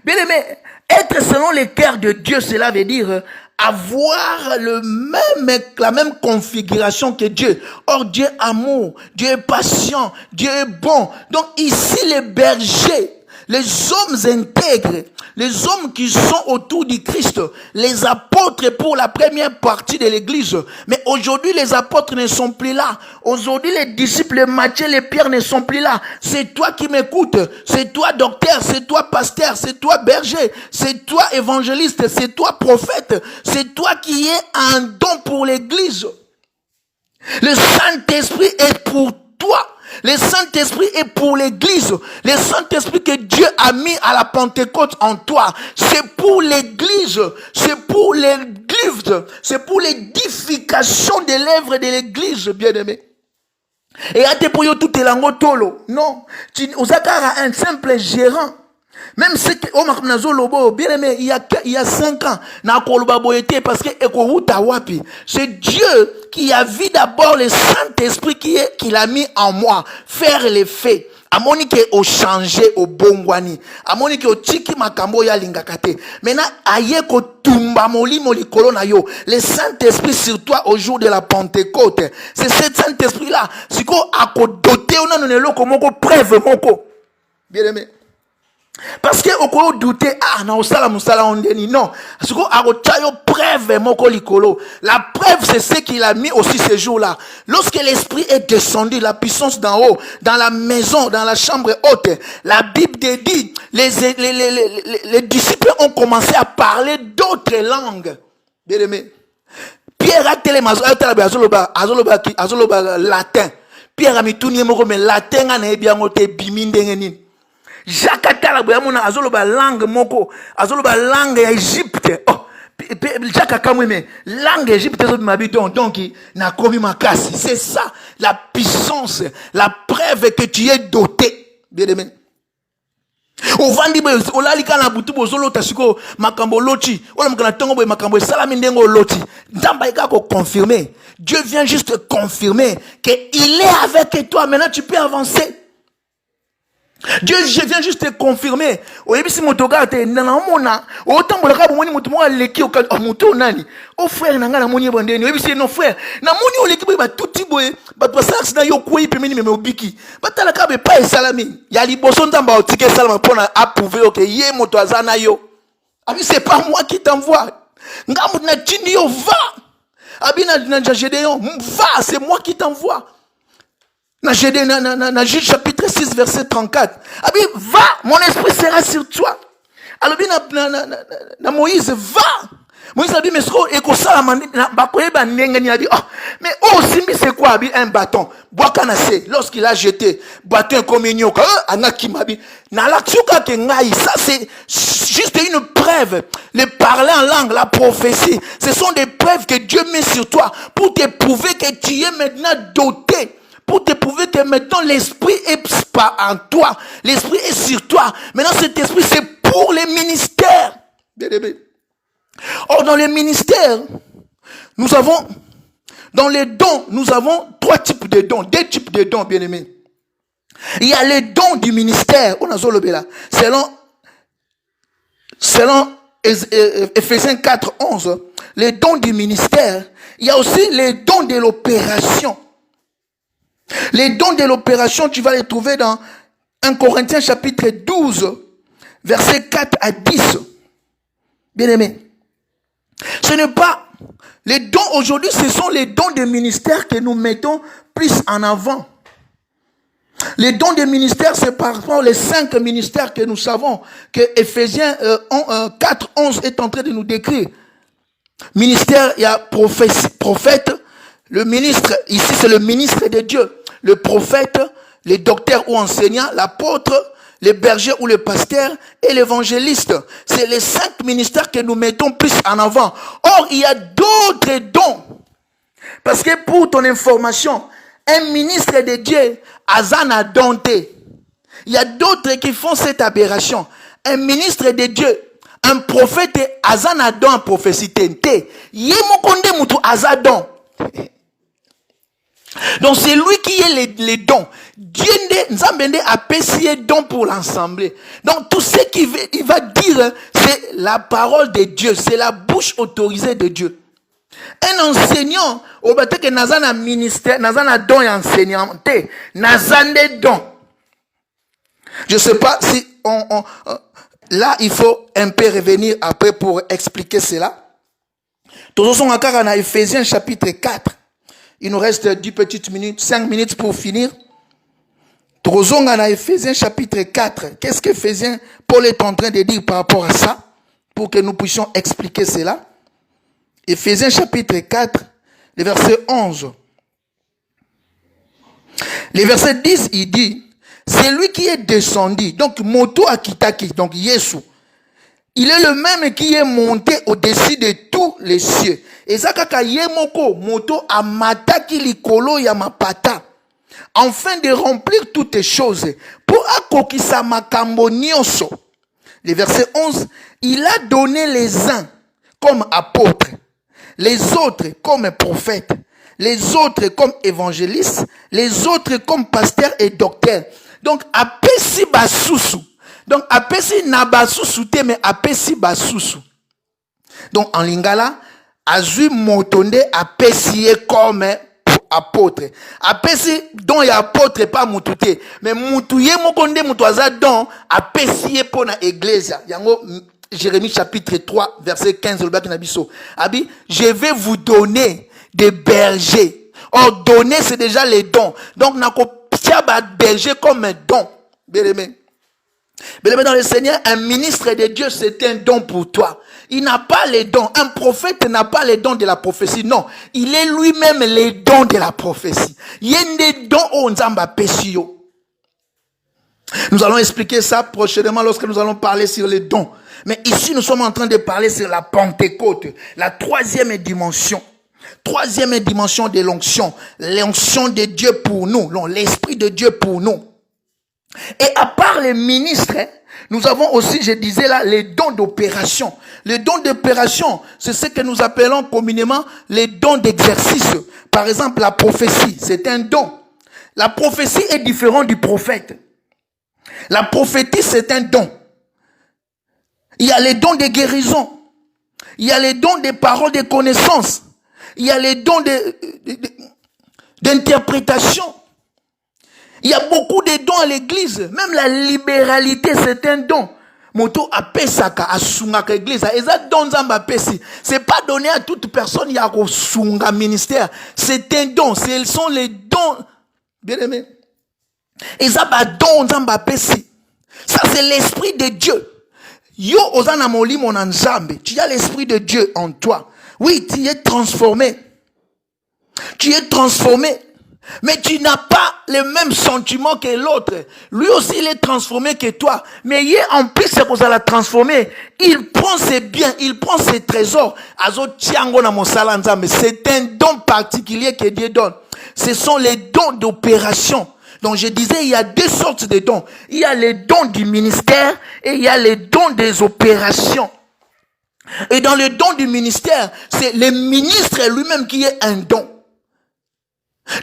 Bien aimé, être selon le cœur de Dieu, cela veut dire avoir la même configuration que Dieu. Or, Dieu est amour, Dieu est patient, Dieu est bon. Donc ici, les bergers, les hommes intègres, les hommes qui sont autour du Christ, les apôtres pour la première partie de l'église. Mais aujourd'hui, les apôtres ne sont plus là. Aujourd'hui, les disciples, les Matthieu, les Pierre ne sont plus là. C'est toi qui m'écoutes. C'est toi docteur, c'est toi pasteur, c'est toi berger, c'est toi évangéliste, c'est toi prophète. C'est toi qui es un don pour l'église. Le Saint-Esprit est pour toi. Le Saint-Esprit est pour l'église. Le Saint-Esprit que Dieu a mis à la Pentecôte en toi, c'est pour l'église. C'est pour l'église. C'est pour l'édification de l'œuvre de l'église, bien-aimé. Et à tes pouilles tout est l'angotolo. Non. Tu as un simple gérant. Même si bien aimé, il y a 5 ans, parce que c'est Dieu qui a vu d'abord le Saint-Esprit qu'il a mis en moi, faire les faits. Amoni ke o changé au bongwani. Amoni ke o chiki makambo ya lingakate. Maintenant, aye ko tumba molimo likolo na yo. Le Saint-Esprit sur toi au jour de la Pentecôte. C'est ce Saint-Esprit-là. Siko ako doté o nanone loko moko preuve moko. Bien aimé. Parce que au douter na osala musala ondeni non parce que arotayo preuve moko likolo. La preuve c'est ce qu'il a mis aussi ce jour-là. Lorsque l'esprit est descendu, la puissance d'en haut, dans la maison, dans la chambre haute, la Bible dit les disciples ont commencé à parler d'autres langues. Bien aimé. Pierre a télé azoloba latin. Pierre a mis tout numéro, mais latin a n'est bien moté bimindengenin. Jacques Attala, boyamona, azoloba langue moko, azoloba langue Égypte. Oh, Jacques Akamweme, langue Égypte, donc, n'a commis ma casse. C'est ça, la puissance, la preuve que tu es doté. Bien aimé. Ovandi be olalika na butu bozolo tasiko makambo loti ola mkana tongo boy makambo salami ndengo loti ndamba ika ko confirmer. Dieu vient juste confirmer que il est avec toi. Maintenant tu peux avancer. Dieu vient juste te confirmer. Oyebisi motoga te nana mona otambola ka bomoni mutu mo aleki o mutu nani o frère nanga na moni bandeni oyebisi non frère na moni oleki boy ba tuti boy ba pasa accident yo kwei pemeni meme obiki batala ka be pa esalami ya liboso ndamba otike salama pona approuver OK ye moto azana yo abi c'est pas moi qui t'envoie ngambu na tini yo va abi na Gédéon va c'est moi qui t'envoie. Na Juge chapitre 6 verset 34. Abi va, mon esprit sera sur toi. Alors bien na Moïse va. Moïse a dit mais ce eko sala na bakoyeba ndengeni a dit mais simbi c'est quoi abi un bâton. Boakanase lorsqu'il a jeté bâton comme nyoka anaki mabi na laksuka ke ngai ça c'est juste une preuve. Le parler en langue, la prophétie, ce sont des preuves que Dieu met sur toi pour te prouver que tu es maintenant doté. Pour te prouver que maintenant l'esprit est pas en toi, l'esprit est sur toi. Maintenant cet esprit c'est pour les ministères. Or dans les ministères, nous avons, dans les dons, nous avons trois types de dons, deux types de dons, bien aimés. Il y a les dons du ministère, on a selon Ephésiens 4, 11, les dons du ministère. Il y a aussi les dons de l'opération. Les dons de l'opération, tu vas les trouver dans 1 Corinthiens chapitre 12, versets 4 à 10. Bien aimé. Ce n'est pas les dons aujourd'hui, ce sont les dons de ministère que nous mettons plus en avant. Les dons de ministère, c'est par rapport aux 5 ministères que nous savons que Ephésiens 4, 11 est en train de nous décrire. Ministère, il y a prophète, le ministre, ici c'est le ministre de Dieu. Le prophète, les docteurs ou enseignants, l'apôtre, les bergers ou le pasteur et l'évangéliste. C'est les 5 ministères que nous mettons plus en avant. Or, il y a d'autres dons. Parce que pour ton information, un ministre de Dieu, Azana Donté. Il y a d'autres qui font cette aberration. Un ministre de Dieu, un prophète, Azana Don prophétie. Yemokonde mutu Azadon. Donc c'est lui qui est les dons. Dieu Nzambende a payé don pour l'assemblée. Donc tout ce qu'il va dire, c'est la parole de Dieu, c'est la bouche autorisée de Dieu. Un enseignant, au bâtiment que Nazana ministère, Nazana don et enseignant, Nazande don. Je sais pas si là il faut un peu revenir après pour expliquer cela. Tous sont encore en Ephésiens chapitre 4. Il nous reste 10 petites minutes, 5 minutes pour finir. Trozonga na Ephésiens chapitre 4. Qu'est-ce que Paul est en train de dire par rapport à ça? Pour que nous puissions expliquer cela. Ephésiens chapitre 4, le verset 11. Le verset 10, il dit, c'est lui qui est descendu. Donc, Moto Akitaki, donc Yesu. Il est le même qui est monté au-dessus de tous les cieux. Et ça, kaka yemoko, moto amataki likolo yamapata. Afin de remplir toutes les choses. Pour akokisa makambo nyonso. Le verset 11, il a donné les uns comme apôtres, les autres comme prophètes, les autres comme évangélistes, les autres comme pasteurs et docteurs. Donc, apesi basusu. Donc, apesi nabasusu te, mais apesi basusu. Donc, en lingala, azui motonde apesi comme apôtre. Apesi don ya apôtre pas mutute, mais mutuye mokonde mutuaza don apesi pour na église. Yango Jérémie chapitre 3 verset 15 le baki na biso. Abi, je vais vous donner des bergers. Or donner c'est déjà les dons. Donc nako tia ba berger comme un don. Bien aimé. Bien aimé dans le Seigneur, un ministre de Dieu c'est un don pour toi. Il n'a pas les dons. Un prophète n'a pas les dons de la prophétie. Non. Il est lui-même les dons de la prophétie. Il y a des dons au Nzamba Pesio. Nous allons expliquer ça prochainement lorsque nous allons parler sur les dons. Mais ici, nous sommes en train de parler sur la Pentecôte, la troisième dimension. Troisième dimension de l'onction. L'onction de Dieu pour nous. Non, l'Esprit de Dieu pour nous. Et à part les ministres, nous avons aussi, je disais là, les dons d'opération. Les dons d'opération, c'est ce que nous appelons communément les dons d'exercice. Par exemple, la prophétie, c'est un don. La prophétie est différente du prophète. La prophétie, c'est un don. Il y a les dons de guérison. Il y a les dons des paroles de connaissance. Il y a les dons d'interprétation. Il y a beaucoup de dons à l'église. Même la libéralité, c'est un don. Moto a pesaka a sungaka église. C'est pas donné à toute personne. Il y a un sunga ministère. C'est un don. Ce sont les dons. Bien aimé. Ça, c'est l'esprit de Dieu. Yo, ozana moli mon enjambe. Tu as l'esprit de Dieu en toi. Oui, tu es transformé. Tu es transformé. Mais tu n'as pas les mêmes sentiments que l'autre. Lui aussi, il est transformé que toi. Mais il est en plus, c'est qu'on l'a transformé. Il prend ses biens, il prend ses trésors. C'est un don particulier que Dieu donne. Ce sont les dons d'opération. Donc je disais, il y a deux sortes de dons. Il y a les dons du ministère et il y a les dons des opérations. Et dans le don du ministère, c'est le ministre lui-même qui est un don.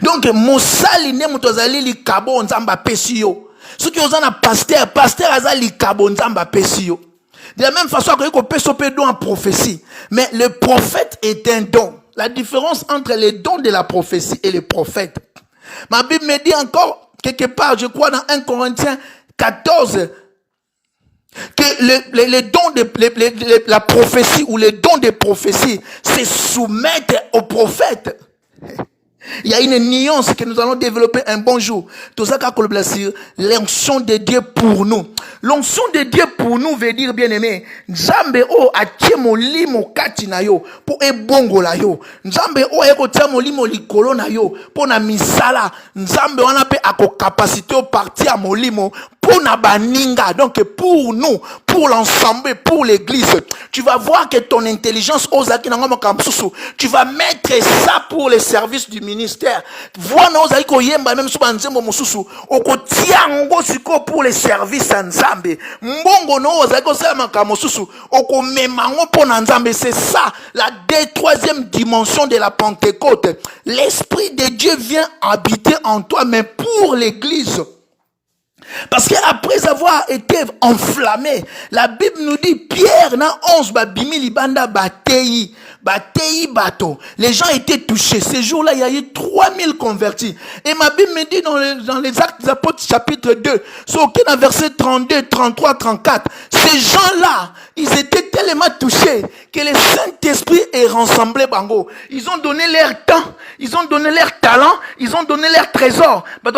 Donc, Mosali ne mutozali li kabo nzamba pesio. Ce qui ozana pasteur azali kabo nzamba pesio. De la même façon que peso pe don en prophétie. Mais le prophète est un don. La différence entre les dons de la prophétie et les prophètes. Ma Bible me dit encore, quelque part, je crois dans 1 Corinthiens 14, que les dons de la prophétie ou les dons des prophéties, c'est soumettre au prophète. Il y a une nuance que nous allons développer un bon jour. Tout ça qu'a sur l'onction de Dieu pour nous. L'onction de Dieu pour nous veut dire, bien aimé, Nzambe o atie molimo kati na yo pour ebongo la yo. Nzambe o eko tia molimo likolo na yo pour na misala. Nzambe wana pe ako capacité au parti à molimo pour na baninga. Donc pour nous, pour l'ensemble, pour l'église, tu vas voir que ton intelligence ozaki na ngoma kamsusu, tu vas mettre ça pour les services du ministère. Voilà ozaki ko yemba même suba nzembo mususu, okotia ngo siko pour les services à Nzambe. Mbongo no ozaki ko sala makamo susu, okomema ngo po na Nzambe. C'est ça la troisième dimension de la Pentecôte. L'Esprit de Dieu vient habiter en toi, mais pour l'église. Parce qu'après avoir été enflammé, la Bible nous dit, Pierre na 11 babimi libanda batei bateau. Les gens étaient touchés. Ces jours-là, il y a eu 3000 convertis. Et ma Bible me dit dans les Actes des Apôtres chapitre 2, sur verset 32, 33, 34, ces gens-là, ils étaient tellement touchés que le Saint-Esprit est rassemblé bango. Ils ont donné leur temps, ils ont donné leur talent, ils ont donné leur trésor. Donc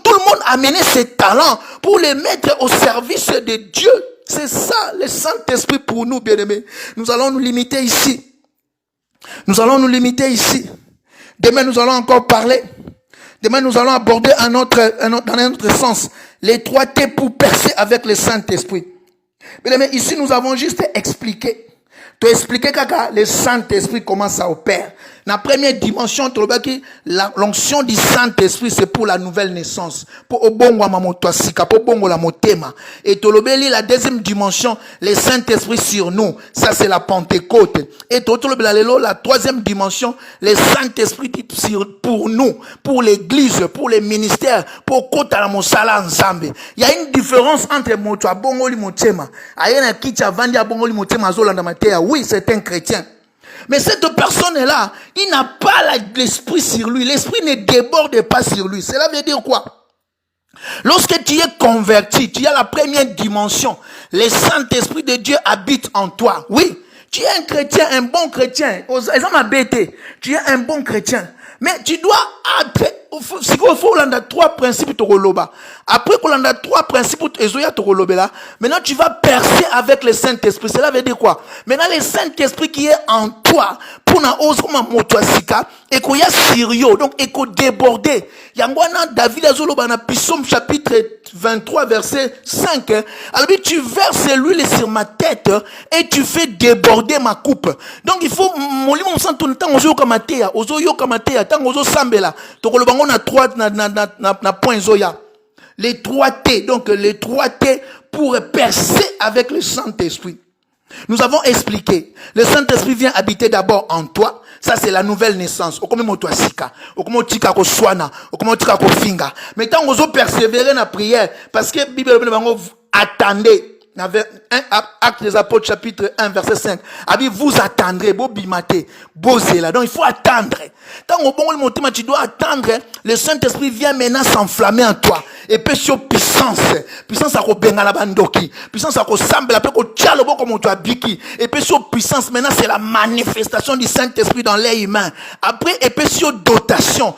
tout le monde a mené ses talents pour les mettre au service de Dieu. C'est ça le Saint-Esprit pour nous, bien-aimés. Nous allons nous limiter ici. Nous allons nous limiter ici. Demain, nous allons encore parler. Demain, nous allons aborder dans un autre sens les 3 T pour percer avec le Saint-Esprit. Bien-aimés, ici, nous avons juste expliqué. Tu as expliqué kaka le Saint-Esprit comment ça opère. La première dimension, l'onction du Saint-Esprit, c'est pour la nouvelle naissance. Pour obongo mamotosika, pour obongo la motema. Et tolobeli, la deuxième dimension, le Saint-Esprit sur nous. Ça, c'est la Pentecôte. Et la troisième dimension, le Saint-Esprit pour nous, pour l'église, pour les ministères, pour kota la mosala ensemble. Il y a une différence entre moto abongo li motema. Ayena kicha vandi abongo li motema zolanda matea. Oui, c'est un chrétien. Mais cette personne-là, il n'a pas l'esprit sur lui. L'esprit ne déborde pas sur lui. Cela veut dire quoi? Lorsque tu es converti, tu as la première dimension. Le Saint-Esprit de Dieu habite en toi. Oui, tu es un chrétien, un bon chrétien. Tu es un bon chrétien. Mais tu dois être il faut landa 3 principes tokoloba. Après qu'on landa 3 principes ezoya tokolobela, maintenant tu vas percer avec le Saint-Esprit. Cela veut dire quoi? Maintenant le Saint-Esprit qui est en toi pour na ose comme moto sika et qu'on y a sérieux donc et qu'on déborder. Yangwana David azoloba na Psaume chapitre 23 verset 5. Alors tu verses l'huile sur ma tête et tu fais déborder ma coupe. Donc il faut molimo santo temps ozo kamatea, ozo yo kamatea, tant ozo sambela. Tokoloba ngona 3 na point zoya. Les 3 T, donc les 3 T pour percer avec le Saint-Esprit. Nous avons expliqué, le Saint-Esprit vient habiter d'abord en toi. Ça c'est la nouvelle naissance. Okome moto asika, okome tika ko swana, okome tika ko finga. Mais tant ozo persévérer dans la prière parce que Bible attendez. Acte des Apôtres chapitre 1 verset 5. Abi vous attendrez, beau bimate, beau zéla. Donc il faut attendre. Tant au bon moment tu dois attendre, le Saint-Esprit vient maintenant s'enflammer en toi. Et puis sur puissance à kobenga la bandoki, puissance à kosambe la pe ko tchalo bo comme toi biki. Et puis sur puissance maintenant c'est la manifestation du Saint-Esprit dans l'air humain. Après et puis sur dotation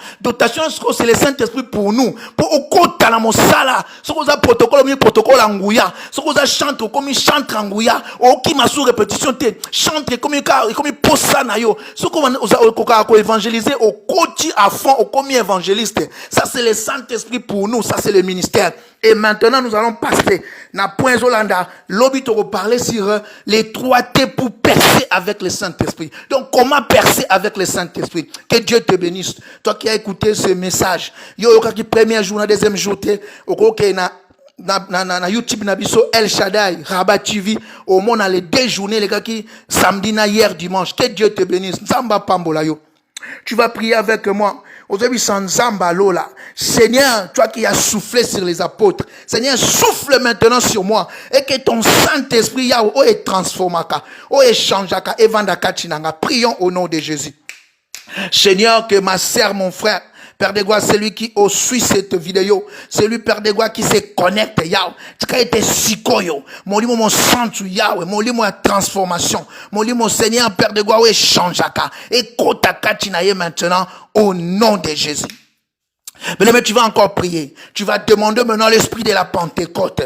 c'est le Saint-Esprit pour nous, pour okota la mosala. Ce qu'on a protocole angouya, ce qu'on a chante comme chante angouya, oki masu répétition te chante comme posa na yo. Ce qu'on a évangéliser au côté à fond au comme évangéliste. Ça c'est le Saint-Esprit pour nous, ça c'est le ministère. Et maintenant nous allons passer na point Zolanda lobby to parler sur les 3 T pour percer avec le Saint-Esprit. Donc comment percer avec le Saint-Esprit? Que Dieu te bénisse. Toi qui as écouté ce message, yo qui premier jour, deuxième jour, OK na YouTube na biso El Shaddai Rabat TV au monde les 2 journées les gars qui samedi na hier dimanche. Que Dieu te bénisse. Nzamba pambola yo. Tu vas prier avec moi. Aujourd'hui, sans Zamba Lola. Seigneur, toi qui as soufflé sur les apôtres. Seigneur, souffle maintenant sur moi. Et que ton Saint-Esprit, yao, o est transformaka. O est changeaka. Et vandaka chinanga. Prions au nom de Jésus. Seigneur, que ma sœur, mon frère, Père de gloire, celui qui suit cette vidéo, celui Père de gloire qui se connecte, yao, tu as été sikoyo, mon limo mon centre yao, mon limo la transformation, mon limo Seigneur Père de gloire, changeaka, et kotaka chinaye maintenant au nom de Jésus. Mais tu vas encore prier. Tu vas demander maintenant l'esprit de la Pentecôte.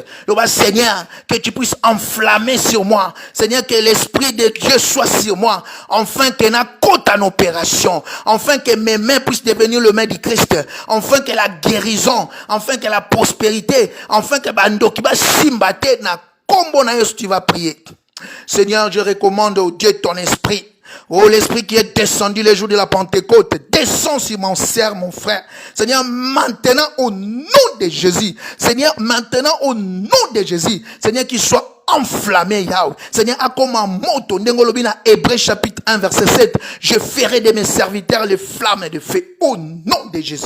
Seigneur, que tu puisses enflammer sur moi. Seigneur, que l'esprit de Dieu soit sur moi. Enfin, que na côte en opération. Enfin, que mes mains puissent devenir le main du Christ. Enfin, que la guérison. Enfin, que la prospérité. Enfin, que bando qui va simbate na combo na yesu tu vas prier. Seigneur, je recommande au Dieu ton esprit. Oh, l'esprit qui est descendu les jours de la Pentecôte, descend sur mon sœur, mon frère. Seigneur, maintenant au nom de Jésus. Seigneur, maintenant au nom de Jésus. Seigneur, qu'il soit enflammé, Yahweh. Seigneur, à comme un moto, Ndengolobina, Hébreux chapitre 1, verset 7. Je ferai de mes serviteurs les flammes de feu au nom de Jésus.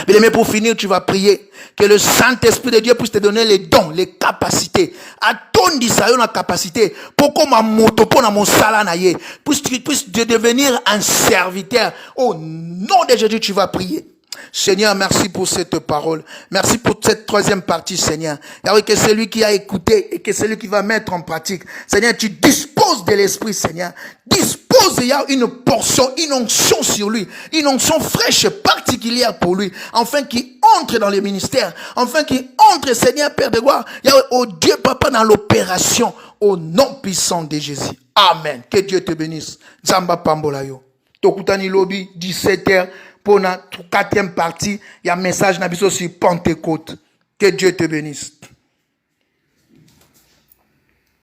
Mais pour finir, tu vas prier que le Saint-Esprit de Dieu puisse te donner les dons, les capacités. À ton disayo la capacité pour que ma moto pour mon salanaye puisse devenir un serviteur. Au nom de Jésus, tu vas prier. Seigneur, merci pour cette parole. Merci pour cette 3e partie, Seigneur. Yahweh, que celui qui a écouté et que celui qui va mettre en pratique. Seigneur, tu disposes de l'esprit, Seigneur. Dispose, il y a une portion, une onction sur lui. Une onction fraîche, particulière pour lui. Enfin, qu'il entre dans le ministère. Enfin, qu'il entre, Seigneur, Père de gloire. Yahweh, oh Dieu, Papa, dans l'opération. Au nom puissant de Jésus. Amen. Que Dieu te bénisse. Zamba Pambolayo. Tokutani Lobby, 17h. Pour la 4e partie, il y a un message sur Pentecôte. Que Dieu te bénisse.